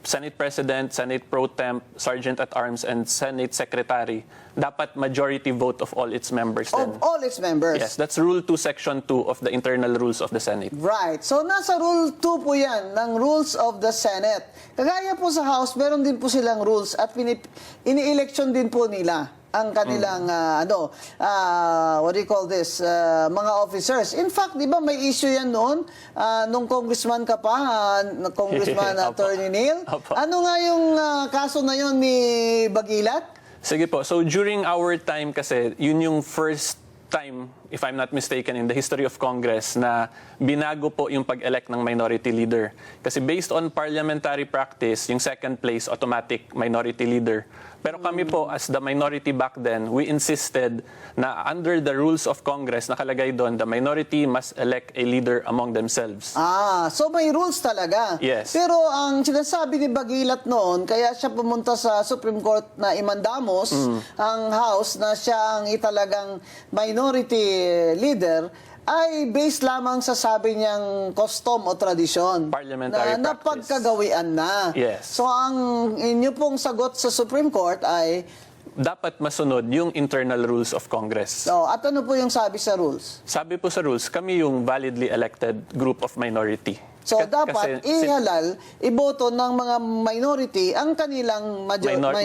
Senate President, Senate Pro Temp, Sergeant at Arms, and Senate Secretary, dapat majority vote of all its members din. Of all its members. Yes, that's Rule 2, Section 2 of the Internal Rules of the Senate. Right. So, nasa Rule 2 po yan ng Rules of the Senate. Kagaya po sa House, meron din po silang rules at ini-election din po nila ang kanilang, what do you call this, mga officers. In fact, di ba may issue yan noon, nung congressman ka pa, Congressman Attorney Neil. Ano nga yung kaso na yun ni Bagilat? Sige po. So during our time kasi, yun yung first time, if I'm not mistaken, in the history of Congress na binago po yung pag-elect ng minority leader. Kasi based on parliamentary practice, yung second place, automatic minority leader. Pero kami po, as the minority back then, we insisted na under the rules of Congress, nakalagay doon, the minority must elect a leader among themselves. So may rules talaga. Yes. Pero ang sinasabi ni Bagilat noon, kaya siya pumunta sa Supreme Court na imandamos ang House na siya ang italagang minority leader, ay based lamang sa sabi niyang custom o tradisyon. Parliamentary na practice. Napagkagawian na. Yes. So ang inyo pong sagot sa Supreme Court ay... Dapat masunod yung internal rules of Congress. So, at ano po yung sabi sa rules? Sabi po sa rules, kami yung validly elected group of minority. So, dapat ihalal, iboto ng mga minority ang kanilang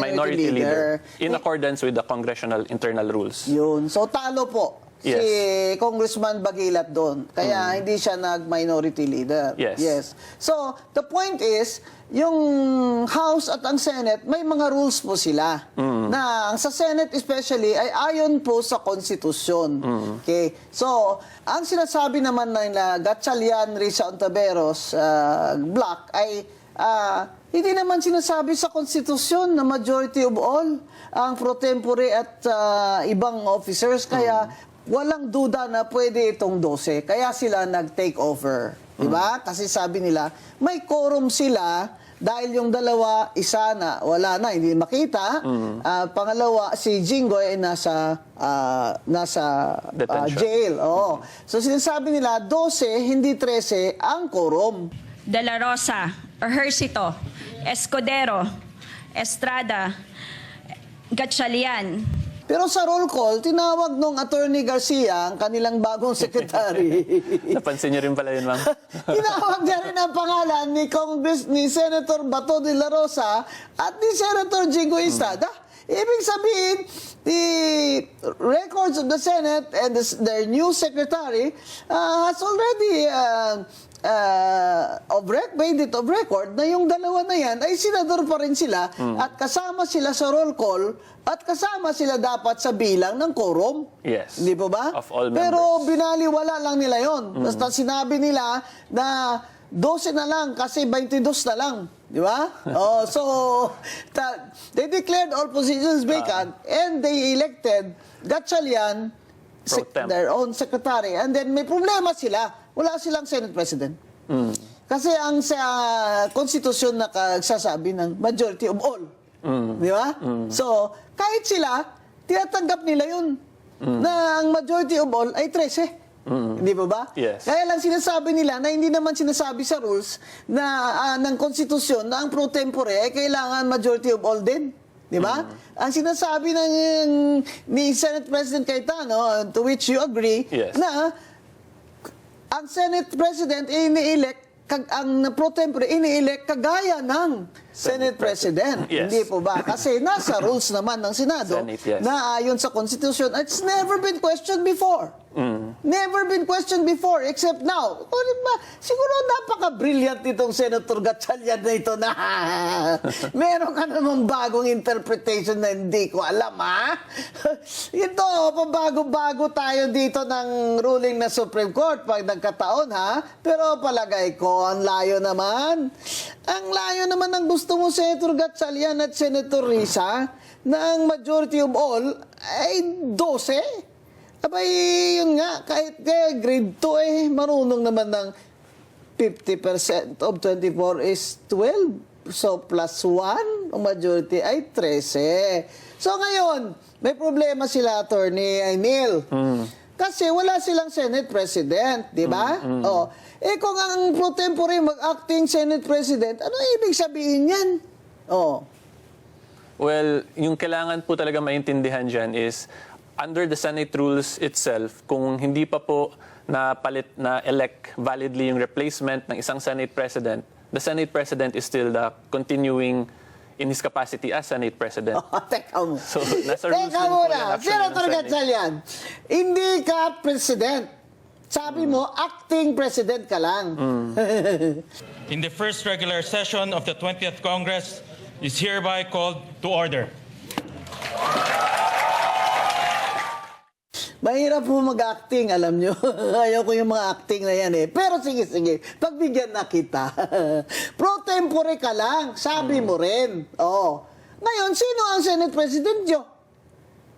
minority leader. In accordance with the congressional internal rules. Yun. So, talo po si Congressman Bagilat doon. Kaya hindi siya nag-minority leader. Yes. So, the point is, yung House at ang Senate, may mga rules po sila. Na sa Senate especially, ay ayon po sa konstitusyon. Okay? So, ang sinasabi naman na Gatchalian, Risa Ontiveros block ay hindi naman sinasabi sa konstitusyon na majority of all ang pro tempore at ibang officers. Kaya walang duda na pwede itong 12. Kaya sila nag-take over. Diba? Kasi sabi nila, may quorum sila dahil yung dalawa, isa na, wala na, hindi makita. Pangalawa, si Jinggoy ay nasa jail. So sinasabi nila, 12, hindi 13 ang quorum. De La Rosa, Ejercito, Escudero, Estrada, Gatchalian. Pero sa roll call, tinawag nung Attorney Garcia, ang kanilang bagong secretary. Napansin niyo rin pala yun, ma'am. Tinawag niya rin ang pangalan ni Senator Bato de la Rosa at ni Senator Jinggoy Estrada. Ibig sabihin, the records of the Senate and their new secretary has already made it of record na yung dalawa na yan ay senador pa rin sila at kasama sila sa roll call at kasama sila dapat sa bilang ng quorum. Yes. Hindi po ba? Of all members. Pero binaliwala lang nila yon. Basta sinabi nila na 12 na lang kasi 22 na lang. Di ba? So, they declared all positions vacant and they elected Gatchalian, their own secretary. And then may problema sila. Wala silang Senate President. Kasi ang sa konstitusyon nakasasabi ng majority of all. Di ba? So, kahit sila, tinatanggap nila yun. Na ang majority of all ay 13. Hindi ba ba? Yes. Kaya lang sinasabi nila na hindi naman sinasabi sa rules na ng konstitusyon na ang pro tempore ay kailangan majority of all din. Di ba? Ang sinasabi ni Senate President Cayetano, to which you agree, na ang Senate President ini-elect, ang pro tempore ini-elect kagaya ng Senate President. Hindi po ba? Kasi nasa rules naman ng Senado na ayon sa Constitution, it's never been questioned before. Never been questioned before except now. Siguro napaka-brilliant itong Senator Gatchalian na ito na meron ka namang bagong interpretation na hindi ko alam, ha? Ito, pabago-bago tayo dito ng ruling na Supreme Court pag nagkataon, ha? Pero palagay ko, ang layo naman. Ang layo naman ng gusto mo, Senator Gatchalian at Senator Risa, na ang majority of all ay 12. Abay, yun nga, kahit grade 2 marunong naman ng 50% of 24 is 12. So, plus 1, ang majority ay 13. So, ngayon, may problema sila, Attorney Neil. Kasi wala silang Senate President, di ba? Oh. Kung ang pro tempore mag-acting Senate President, ano ibig sabihin yan? Oh. Well, yung kailangan po talaga maintindihan dyan is, under the Senate rules itself, kung hindi pa po na-elect validly yung replacement ng isang Senate President, the Senate President is still the continuing in his capacity as Senate President. Teka mo. So, nasa rules Teka din po muna, yan actually ng Senator Senate. Gatchalian, hindi ka President. Sabi mo, acting President ka lang. In the first regular session of the 20th Congress is hereby called to order. Mahirap po mag-acting, alam nyo. Ayaw ko yung mga acting na yan eh. Pero sige, pagbigyan na kita. Pro tempore ka lang, sabi mo rin. Oh. Ngayon, sino ang Senate President nyo?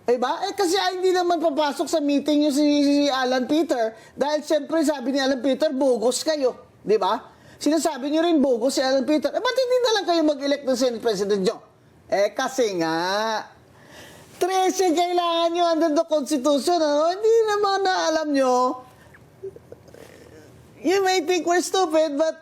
Diba? Kasi hindi naman papasok sa meeting nyo si Alan Peter. Dahil siyempre sabi ni Alan Peter, bogus kayo. Diba? Sinasabi nyo rin bogus si Alan Peter. Ba't hindi na lang kayo mag-elect ng Senate President nyo? Kasi nga, 13 kailangan nyo under the Constitution. Ano? Hindi naman na alam nyo. You may think we're stupid, but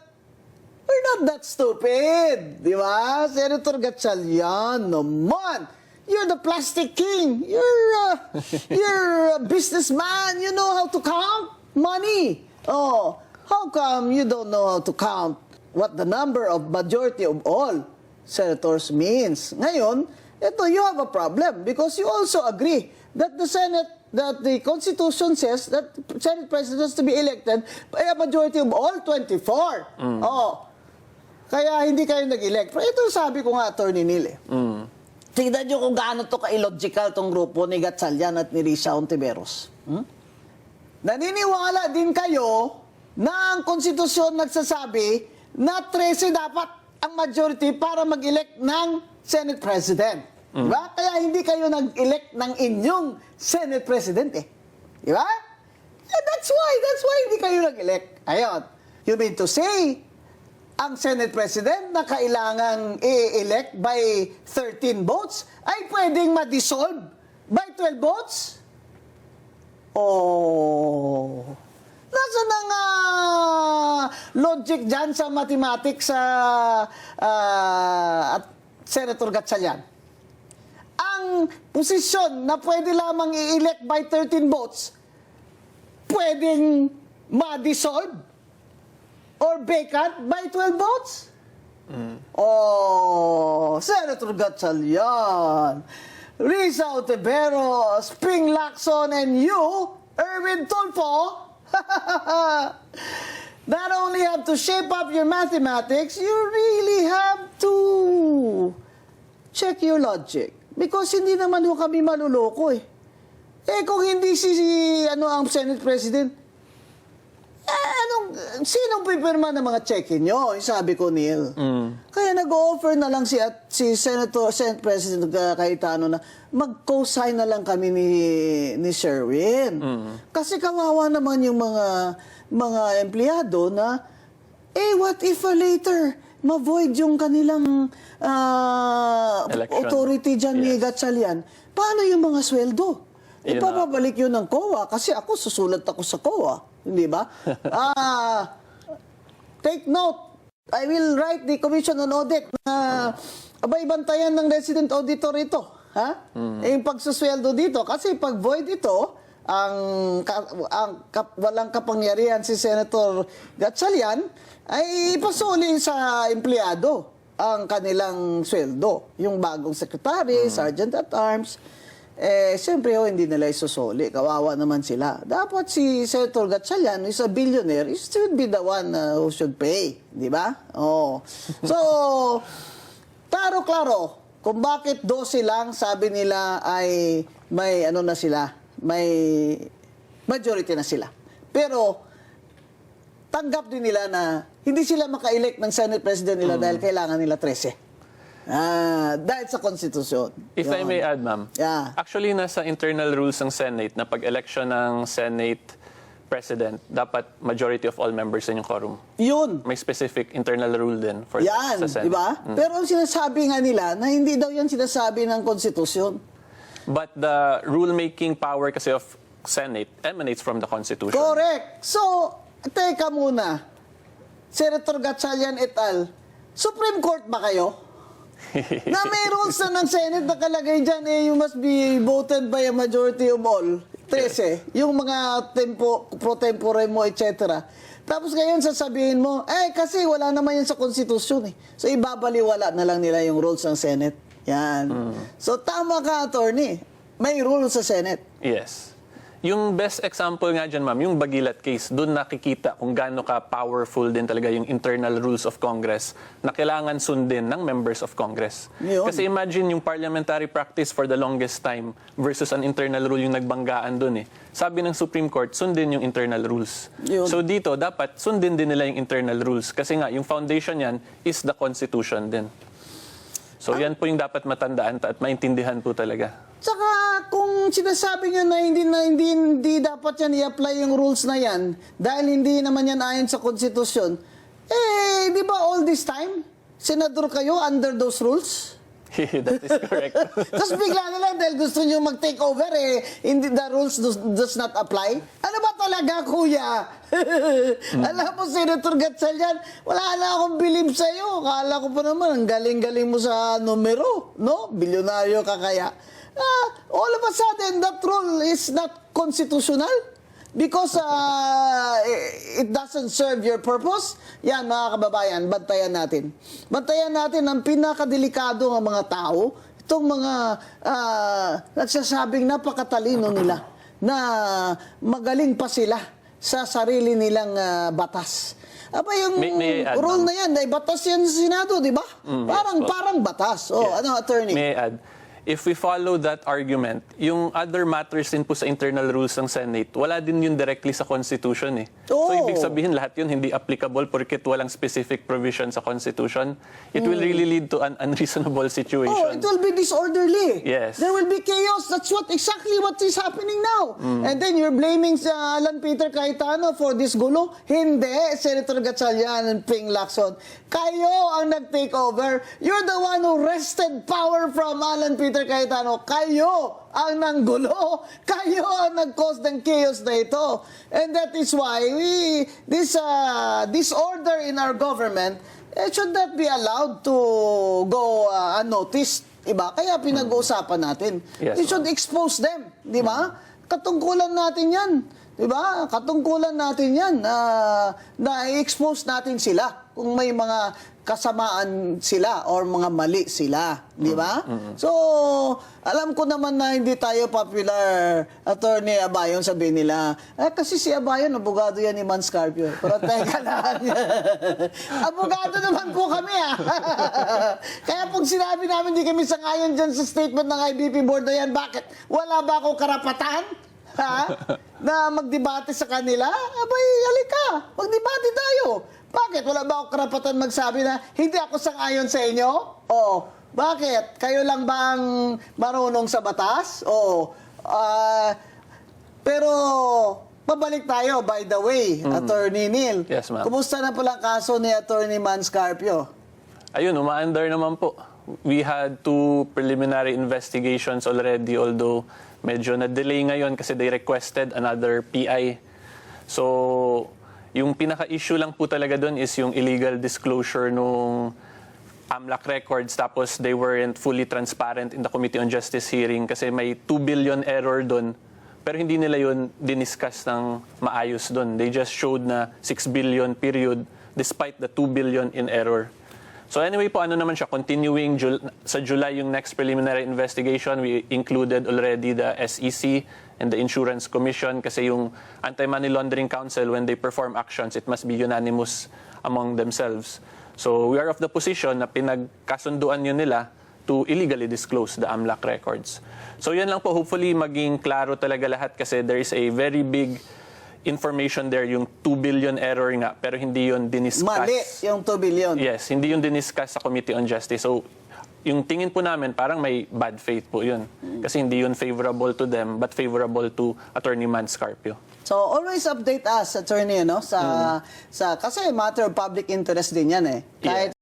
we're not that stupid. Di ba? Senator Gatchalian, naman. You're the plastic king. You're a businessman. You know how to count money. Oh, how come you don't know how to count what the number of majority of all senators means? Ngayon, ito, you have a problem because you also agree that the Constitution says that Senate Presidents to be elected by a majority of all 24. Oh, kaya hindi kayo nag-elect. Pero ito sabi ko nga, Attorney Neil. Tignan nyo kung gaano to ka-illogical tong grupo ni Gatchalian at ni Risa Ontiveros. Naniniwala din kayo na ang konstitusyon nagsasabi na 13 dapat ang majority para mag-elect ng Senate President. Diba? Kaya hindi kayo nag-elect ng inyong Senate President eh. Diba? That's why hindi kayo nag-elect. Ayun. You mean to say, ang Senate President na kailangang i-elect by 13 votes ay pwedeng ma-dissolve by 12 votes? Oh. Nasaan ang logic dyan sa mathematics at Senator Gatchalian? Ang posisyon na pwede lamang i-elect by 13 votes, pwedeng ma-dissolve or vacant by 12 votes? Oh, Senator Gatchalian, Risa Ontiveros, Ping Lacson, and you, Erwin Tulfo, not only have to shape up your mathematics, you really have to check your logic. Because hindi naman ho kami maluloko eh. Kung hindi ang Senate President, sinong pipirma ng mga check-in nyo? Sabi ko, Neil. Kaya nag-offer na lang si Senate President Cayetano na mag-co-sign na lang kami ni Sherwin. Kasi kawawa naman yung mga empleyado na, what if later ma-void yung kanilang authority dyan ni Gatchalian? Paano yung mga sweldo? Ipapabalik yun ng COA kasi ako susulat ako sa COA. Hindi ba? Take note. I will write the Commission on Audit na abay bantayan ng resident auditor ito. Ha? Yung pagsusweldo dito. Kasi pag void ito, walang kapangyarihan si Senator Gatchalian, ay ipasuli sa empleyado ang kanilang sweldo. Yung bagong secretary, sergeant at arms, siyempre hindi nila isusuli. Kawawa naman sila. Dapat si Senator Gatchalian is a billionaire. He should be the one who should pay. Di ba? Oh. So, klaro-klaro, kung bakit 12 lang, sabi nila ay may na sila, may majority na sila. Pero, tanggap din nila na hindi sila maka-elect ng Senate President nila dahil kailangan nila 13. Dahil sa konstitusyon. If I may add, ma'am. Yeah. Actually, nasa internal rules ng Senate na pag-election ng Senate President, dapat majority of all members in yung quorum. Yun. May specific internal rule din for Yan, sa Senate. di ba? Pero ang sinasabi nga nila na hindi daw yan sinasabi ng konstitusyon. But the rule-making power kasi of Senate emanates from the Constitution. Correct. So, teka muna. Senator Gatchalian et al., Supreme Court ba kayo? Na may rules na ng Senate nakalagay dyan, you must be voted by a majority of all. 13. Yung mga pro tempore mo, etc. Tapos ngayon sasabihin mo, kasi wala naman yan sa konstitusyon eh. So ibabaliwala na lang nila yung rules ng Senate. Yan. So tama ka, attorney. May rules sa Senate. Yes. Yung best example nga dyan, ma'am, yung Bagilat case, doon nakikita kung gaano ka powerful din talaga yung internal rules of Congress na kailangan sundin ng members of Congress. Yun. Kasi imagine yung parliamentary practice for the longest time versus an internal rule yung nagbanggaan doon eh. Sabi ng Supreme Court, sundin yung internal rules. Yun. So dito, dapat sundin din nila yung internal rules kasi nga, yung foundation yan is the Constitution din. So yan po yung dapat matandaan at maintindihan po talaga. Tsaka kung sinasabi nyo na hindi dapat yan i-apply yung rules na yan dahil hindi naman yan ayon sa konstitusyon, di ba all this time, senador kayo under those rules? That is correct. Tapos bigla na lang dahil gusto nyo mag-take over, hindi, the rules does not apply. Ano ba talaga, kuya? Alam mo, Senator Gatchalian, wala na akong bilib sa'yo. Kala ko pa naman, ang galing-galing mo sa numero, no? Bilyonaryo ka kaya. All of a sudden, that rule is not constitutional because it doesn't serve your purpose. Yan, mga kababayan, bantayan natin. Bantayan natin ang pinakadelikado ng mga tao, itong mga nagsasabing napakatalino nila, na magaling pa sila sa sarili nilang batas. Aba, yung May I add, rule ma'am? na yan, batas yan sa Senado, di ba? Yes, Parang batas. Yes. Ano, attorney? May I add? If we follow that argument, yung other matters din po sa internal rules ng Senate, wala din yun directly sa Constitution eh. So ibig sabihin lahat yun hindi applicable porket walang specific provision sa Constitution. It will really lead to an unreasonable situation. It will be disorderly. Yes. There will be chaos. That's exactly what is happening now. And then you're blaming Alan Peter Cayetano for this gulo. Hindi, Senator Gatchalian and Ping Lacson. Kayo ang nag-take over. You're the one who wrested power from Alan Peter Cayetano. Kayo ang nanggulo. Kayo ang nag-cause ng chaos na ito. And that is why this disorder in our government should not be allowed to go unnoticed. Diba? Kaya pinag-uusapan natin. Yes, We should expose them. Di ba? Katungkulan natin yan. Di ba? Katungkulan natin yan na i-expose natin sila kung may mga kasamaan sila or mga mali sila. Di ba? So, alam ko naman na hindi tayo popular, Attorney Abayon, sabihin nila. Kasi si Abayon, abogado yan ni Man Scarpio. Pero teka lang. Abogado naman po kami, Kaya pag sinabi namin hindi kami sangayon dyan sa statement ng IBP board na yan, bakit? Wala ba akong karapatan? Na magdebate sa kanila? Abay, halika, magdebate tayo. Bakit? Wala ba akong karapatan magsabi na hindi ako sang-ayon sa inyo? Oo. Bakit? Kayo lang ba ang marunong sa batas? Oo. Pero, pabalik tayo, by the way, Attorney Neil. Yes, ma'am. Kumusta na pala ang kaso ni Attorney Man Scarpio? Ayun, umaandar naman po. We had 2 preliminary investigations already, although medyo na-delay ngayon kasi they requested another PI. So, yung pinaka-issue lang po talaga doon is yung illegal disclosure nung AMLAC records, tapos they weren't fully transparent in the Committee on Justice hearing kasi may 2 billion error doon. Pero hindi nila yun diniscuss ng maayos doon. They just showed na 6 billion period despite the 2 billion in error. So anyway po, ano naman siya, continuing sa July yung next preliminary investigation, we included already the SEC and the Insurance Commission kasi yung Anti-Money Laundering Council, when they perform actions, it must be unanimous among themselves. So we are of the position na pinagkasunduan yun nila to illegally disclose the AMLAC records. So yan lang po, hopefully maging klaro talaga lahat kasi there is a very big information there, yung 2 billion error nga, pero hindi yun diniscuss. Mali yung 2 billion. Yes, hindi yun diniscuss sa Committee on Justice. So, yung tingin po namin, parang may bad faith po yun. Kasi hindi yun favorable to them, but favorable to Attorney Man Scarpio. So, always update us, Attorney, no? Kasi matter of public interest din yan, Kahit